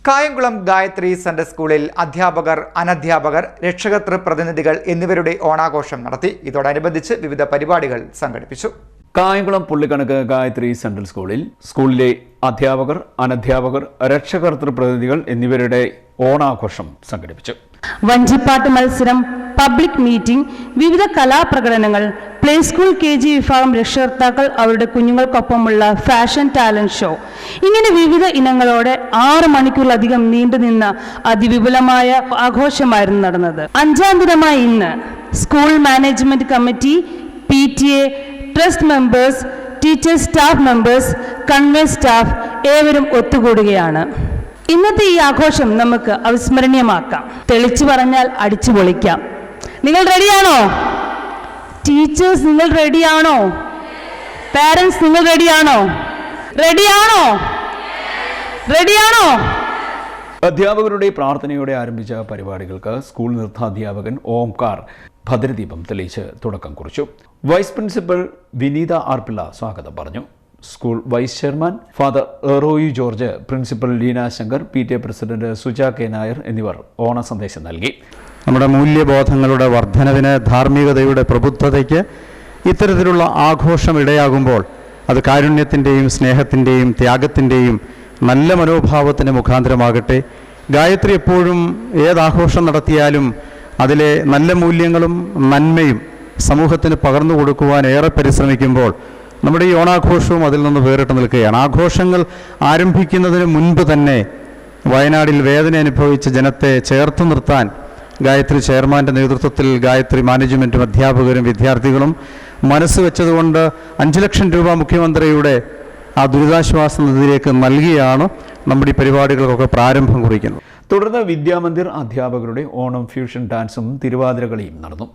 Kayamkulam Gayathri central സ്കൂളിൽ അധ്യാപകർ, അനധ്യാപകർ, രക്ഷകർതൃ പ്രതിനിധികൾ എന്നിവരുടെ ഓണാഘോഷം നടത്തി. ഇതോടനുബന്ധിച്ച് വിവിധ പരിപാടികൾ സംഘടിപ്പിച്ചു. കായംകുളം പുള്ളിക്കണക്ക് ഗായത്രി സെൻട്രൽ സ്കൂളിലെ അധ്യാപകർ, അനധ്യാപകർ, രക്ഷകർതൃ പ്രതിനിധികൾ എന്നിവരുടെ ഓണാഘോഷം സംഘടിപ്പിച്ചു. വഞ്ചിപ്പാട്ട് മത്സരം, പബ്ലിക് മീറ്റിംഗ്, വിവിധ കലാപ്രകടനങ്ങൾ, പ്ലേ സ്കൂൾ KG വിഭാഗം രക്ഷകർത്താക്കൾ അവരുടെ കുഞ്ഞുങ്ങൾക്കൊപ്പമുള്ള ഫാഷൻ ടാലന്റ് ഷോ, ഇങ്ങനെ വിവിധ ഇനങ്ങളോടെ 6 മണിക്കൂറിലധികം നീണ്ടുനിന്ന അതിവിപുലമായ ആഘോഷമായിരുന്നു നടന്നത്. 5ാം ദിനമായ ഇന്ന് school management committee, PTA, trust members, teachers, staff members, convey staff ഏവരും ഒത്തുകൂടുകയാണ്. ഇന്നത്തെ ഈ ആഘോഷം നമുക്ക് അവിസ്മരണീയമാക്കാം. തെളിച്ചു പറഞ്ഞാൽ അടിച്ചു പൊളിക്കാം. നിങ്ങൾ റെഡിയാണോ? ടീച്ചേഴ്സ്, നിങ്ങൾ റെഡിയാണോ? പാരന്റ്സ്, നിങ്ങൾ റെഡിയാണോ? റെഡിയാണോ? അധ്യാപകരുടെ പ്രാർത്ഥനയോടെ ആരംഭിച്ച പരിപാടികൾക്ക് സ്കൂൾ നൃത്താധ്യാപകൻ ഓംകാർ ഭദ്രദീപം തെളിയിച്ച് തുടക്കം കുറിച്ചു. വൈസ് പ്രിൻസിപ്പൽ വിനീത ആർപിള്ള സ്വാഗതം പറഞ്ഞു. School vice chairman father Roy George, principal Leena Shankar, PTA president Suja K. Nair എന്നിവർ ഓണ സന്ദേശം നൽകി. നമ്മുടെ മൂല്യബോധങ്ങളുടെ വർധനവിന്, ധാർമ്മികതയുടെ പ്രബുദ്ധതയ്ക്ക് ഇത്തരത്തിലുള്ള ആഘോഷം ഇടയാകുമ്പോൾ അത് കാരുണ്യത്തിൻ്റെയും സ്നേഹത്തിൻ്റെയും ത്യാഗത്തിൻ്റെയും നല്ല മനോഭാവത്തിന് മുഖാന്തരമാകട്ടെ. ഗായത്രി എപ്പോഴും ഏതാഘോഷം നടത്തിയാലും അതിലെ നല്ല മൂല്യങ്ങളും നന്മയും സമൂഹത്തിന് പകർന്നു കൊടുക്കുവാൻ ഏറെ പരിശ്രമിക്കുമ്പോൾ നമ്മുടെ ഈ ഓണാഘോഷവും അതിൽ നിന്ന് വേറിട്ട് നിൽക്കുകയാണ്. ആഘോഷങ്ങൾ ആരംഭിക്കുന്നതിന് മുൻപ് തന്നെ വയനാടിൽ വേദന അനുഭവിച്ച ജനത്തെ ചേർത്ത് നിർത്താൻ ഗായത്രി ചെയർമാൻ്റെ നേതൃത്വത്തിൽ ഗായത്രി മാനേജ്മെൻറ്റും അധ്യാപകരും വിദ്യാർത്ഥികളും മനസ്സ് വെച്ചതുകൊണ്ട് 5 ലക്ഷം രൂപ മുഖ്യമന്ത്രിയുടെ ആ ദുരിതാശ്വാസ നിധിയിലേക്ക് നൽകിയാണ് നമ്മുടെ ഈ പരിപാടികൾക്കൊക്കെ പ്രാരംഭം കുറിക്കുന്നത്. തുടർന്ന് വിദ്യാമന്ദിർ അധ്യാപകരുടെ ഓണം ഫ്യൂഷൻ ഡാൻസും തിരുവാതിരകളിയും നടന്നു.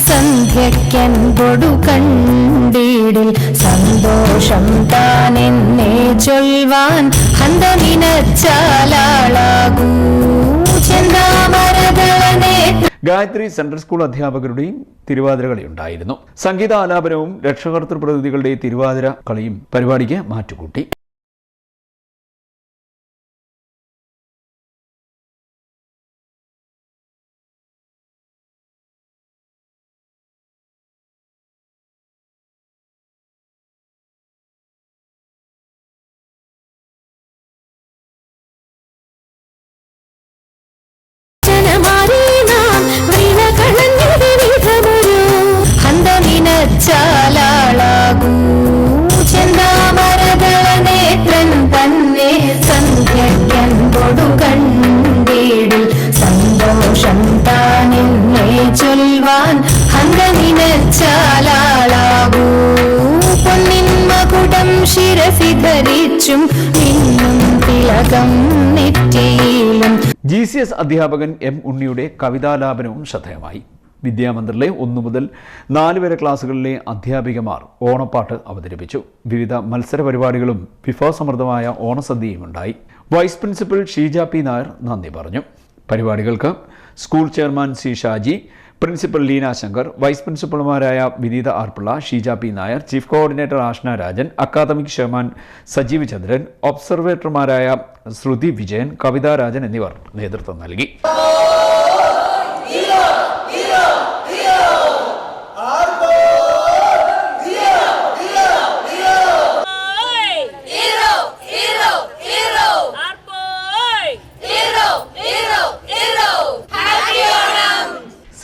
സന്ധ്യയ്ക്കൻപൊടു കണ്ടീടിൽ സന്തോഷം താനെന്നെ ചൊൽവാൻ ഹന്തമിനച്ചാലാളാകൂ ചെന്താമരകളെ. ഗായത്രി സെൻട്രൽ സ്കൂൾ അധ്യാപകരുടെയും തിരുവാതിരകളി ഉണ്ടായിരുന്നു. സംഗീതാലാപനവും രക്ഷകർതൃ പ്രതിനിധികളുടെ തിരുവാതിര കളിയും പരിപാടിക്ക് മാറ്റുകൂട്ടി. ചാലാളാകൂ ചെന്താമരകളനേത്രൻ തന്നെ സന്ധ്യയ്ക്കൻപൊടു കണ്ടീടിൽ സന്തോഷം താനെന്നെ ചൊൽവാൻ ഹന്തമിനച്ചാലാളാകൂ പൊന്നിൻ മകുടം ശിരസി ധരിച്ചും മിന്നും തിലകം നെറ്റിയിലും. GCS അധ്യാപകൻ M. ഉണ്ണിയുടെ കവിതാലാപനവും ശ്രദ്ധേയമായി. വിദ്യാമന്ദിറിലെ 1 മുതൽ 4 വരെ ക്ലാസുകളിലെ അധ്യാപികമാർ ഓണപ്പാട്ട് അവതരിപ്പിച്ചു. വിവിധ മത്സര പരിപാടികളും വിഭവസമൃദ്ധമായ ഓണസദ്യയും ഉണ്ടായി. Vice principal Sheeja P. Nair നന്ദി പറഞ്ഞു. പരിപാടികൾക്ക് school chairman C. Shaji, principal Leena Shankar, vice പ്രിൻസിപ്പൽമാരായ Vineetha R Pillai, Sheeja P. Nair, chief coordinator Ashna Rajan, academic chairman Sajeev Chandran, ഒബ്സർവേറ്റർമാരായ ശ്രുതി വിജയൻ, കവിതാ രാജൻ എന്നിവർ നേതൃത്വം നൽകി.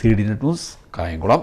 CD Net News, Kayamkulam.